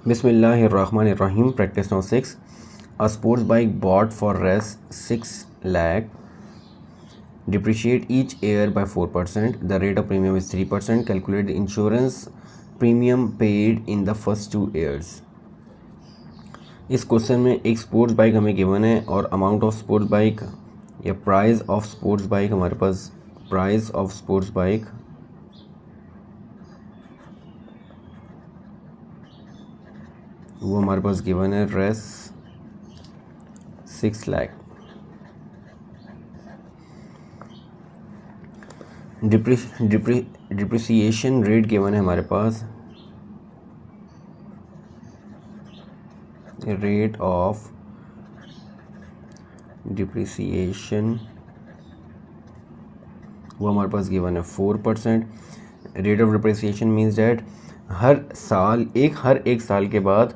Bismillahirrahmanirrahim. Practice now 6. A sports bike bought for Rs 6 lakh. Depreciate each year by 4%. The rate of premium is 3%. Calculate the insurance premium paid in the first 2 years. इस question में एक sports bike हमें given है और amount of sports bike या price of sports bike हमारे पास price of sports bike वो हमारे पास गिवन है रेस 6 लाख. डिप्रिसिएशन रेट गिवन है हमारे पास रेट ऑफ डिप्रिसिएशन वो हमारे पास गिवन है 4%. Rate of depreciation means that हर एक साल के बाद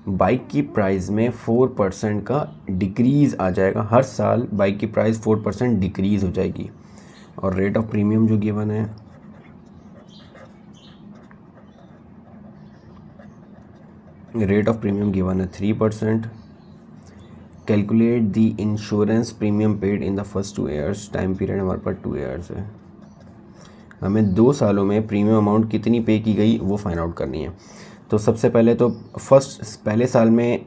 बाइक की प्राइस में 4% का डिक्रीज़ आ जाएगा. हर साल बाइक की प्राइस 4% डिक्रीज़ हो जाएगी. और रेट ऑफ प्रीमियम जो गिवन है रेट ऑफ प्रीमियम गिवन है 3%. Calculate the insurance premium paid in the first 2 years. Time period हमारे पास 2 ईयर्स है. हमें 2 सालों में प्रीमियम अमाउंट कितनी पे की गई वो फाइंड आउट करनी है. तो सबसे पहले तो पहले साल में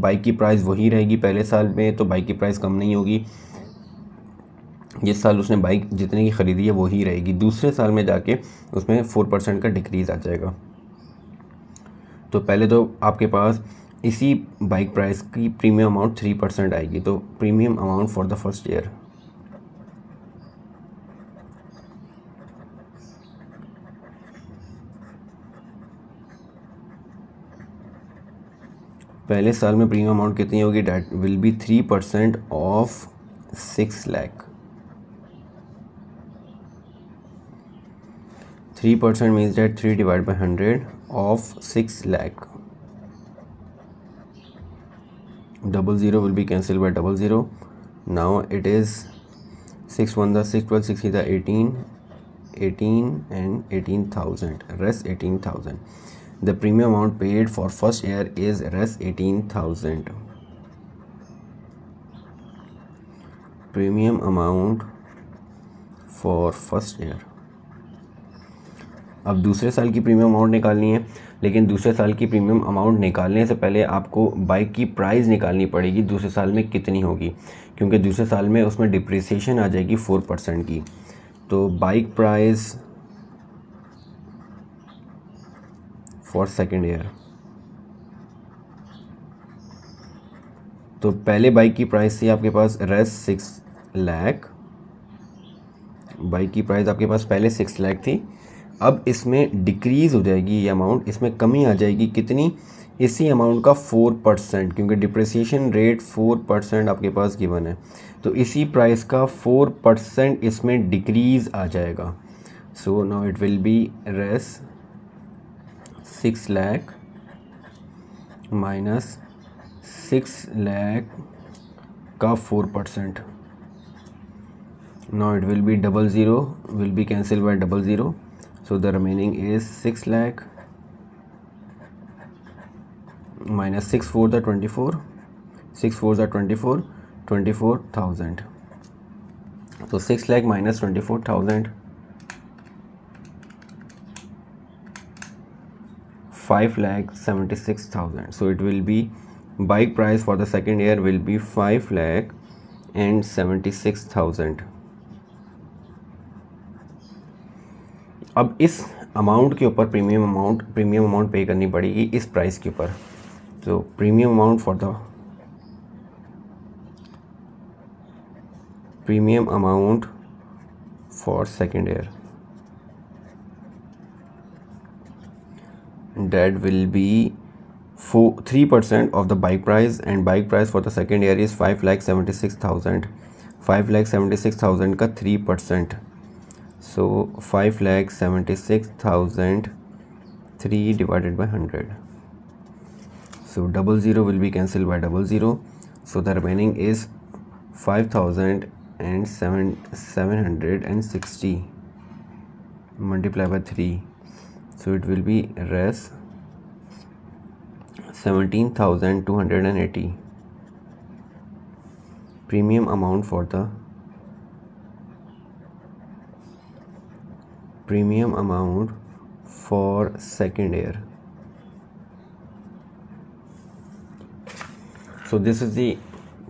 बाइक की प्राइस वही रहेगी. पहले साल में तो बाइक की प्राइस कम नहीं होगी. जिस साल उसने बाइक जितने की ख़रीदी है वही रहेगी. दूसरे साल में जाके उसमें 4% का डिक्रीज़ आ जाएगा. तो पहले तो आपके पास इसी बाइक प्राइस की प्रीमियम अमाउंट 3% आएगी. तो premium amount for the first year पहले साल में प्रीमियम अमाउंट कितनी होगी? That will be 3% of 6 lakh. 3% means that 3 divided by 100 of 6 lakh. 00 will be cancelled by 00. Now it is 6 1 the 6 12 6 the 18 and 18,000. Rest 18,000. The premium amount paid for first year is rest 18,000. Premium amount for first year. अब दूसरे साल की premium amount निकालनी है. लेकिन दूसरे साल की प्रीमियम अमाउंट निकालने से पहले आपको बाइक की प्राइस निकालनी पड़ेगी दूसरे साल में कितनी होगी, क्योंकि दूसरे साल में उसमें डिप्रिसिएशन आ जाएगी 4% की. तो bike price for second year, तो पहले बाइक की प्राइस थी आपके पास रेस 6 लाख. बाइक की प्राइस आपके पास पहले 6 लाख थी. अब इसमें डिक्रीज़ हो जाएगी ये अमाउंट. इसमें कमी आ जाएगी कितनी? इसी अमाउंट का 4%, क्योंकि डिप्रिसिएशन रेट 4% आपके पास गिवन है. तो इसी प्राइस का 4% इसमें डिक्रीज़ आ जाएगा. So now it will be रेस 6 लाख माइनस 6 लाख का 4%. Now it will be 00 will be cancel by 00. So the remaining is 6 lakh minus 6 4 the 24, 6 4 the 24, 24,000. So 6 lakh minus 24,000, 5,76,000. So it will be bike price for the second year will be 5,76,000. अब इस amount के ऊपर premium amount पे करनी पड़ेगी इस price के ऊपर. तो premium amount for second year that will be 3% of the bike price, and bike price for the second year is 5,76,000. 5,76,000 का 3%. So 5,76,000 3 divided by 100. So 00 will be cancelled by 00. So the remaining is 5,760 multiplied by 3. So it will be res 17,280. Premium amount for second year. So this is the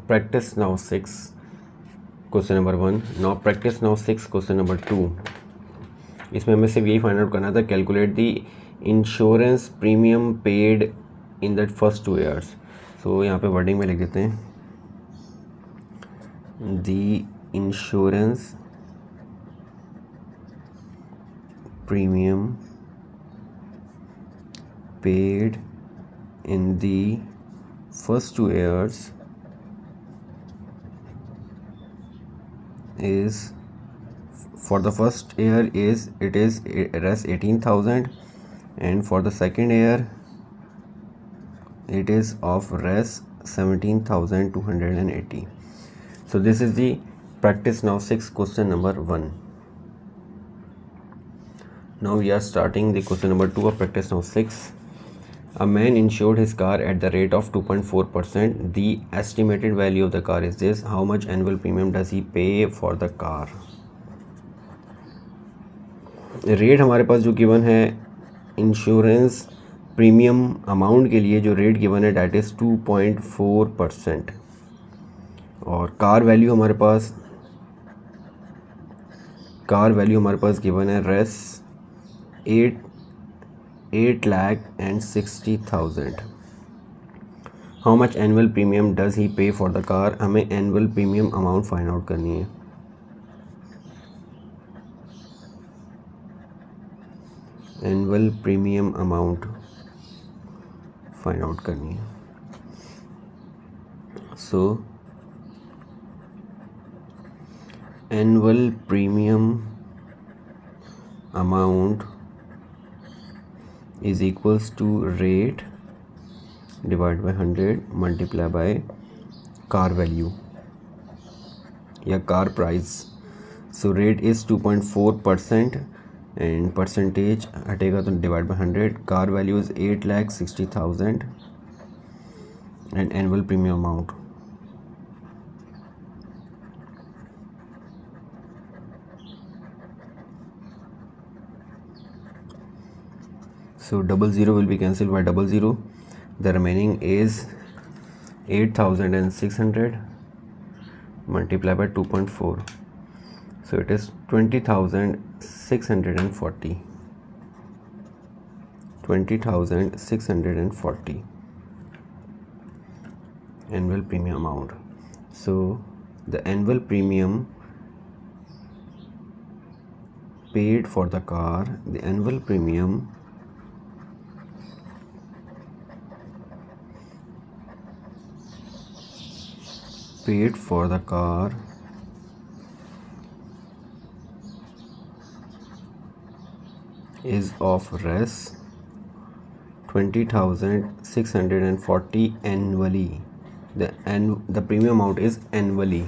practice now 6 question number 1. Now practice now 6 question number 2. इसमें हमें सिर्फ यही find out करना था, calculate the insurance premium paid in that first 2 years. सो यहाँ पे wording में लिख देते हैं, the insurance premium paid in the first 2 years is, for the first year it is res 18,000, and for the second year it is of res 17,280. So this is the practice now 6 question number 1. Now we are starting the question number 2 of practice now 6. A man insured his car at the rate of 2.4%. The estimated value of the car is this. How much annual premium does he pay for the car? Rate हमारे पास जो given है insurance premium amount के लिए, जो rate given है that is 2.4%. और car value हमारे पास गिवन है रेस 8,60,000. How much annual premium does he pay for the car. हमें annual premium amount find out करनी है. Annual premium amount find out करनी है. So annual premium amount is equals to rate divided by 100 multiply by car value या car price. So rate is 2.4% and percentage हटेगा तो divide by 100. car value is 8,60,000 and annual premium amount. So 00 will be cancelled by 00. The remaining is 8,600 multiplied by 2.4. So it is 20,640. 20,640 annual premium amount. So the annual premium paid for the car, the annual premium paid for the car is of res 20,640 annually. The premium amount is annually.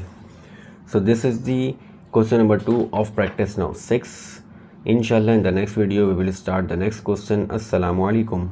So this is the question number 2 of practice now 6. Inshallah in the next video we will start the next question. Assalamu alaikum.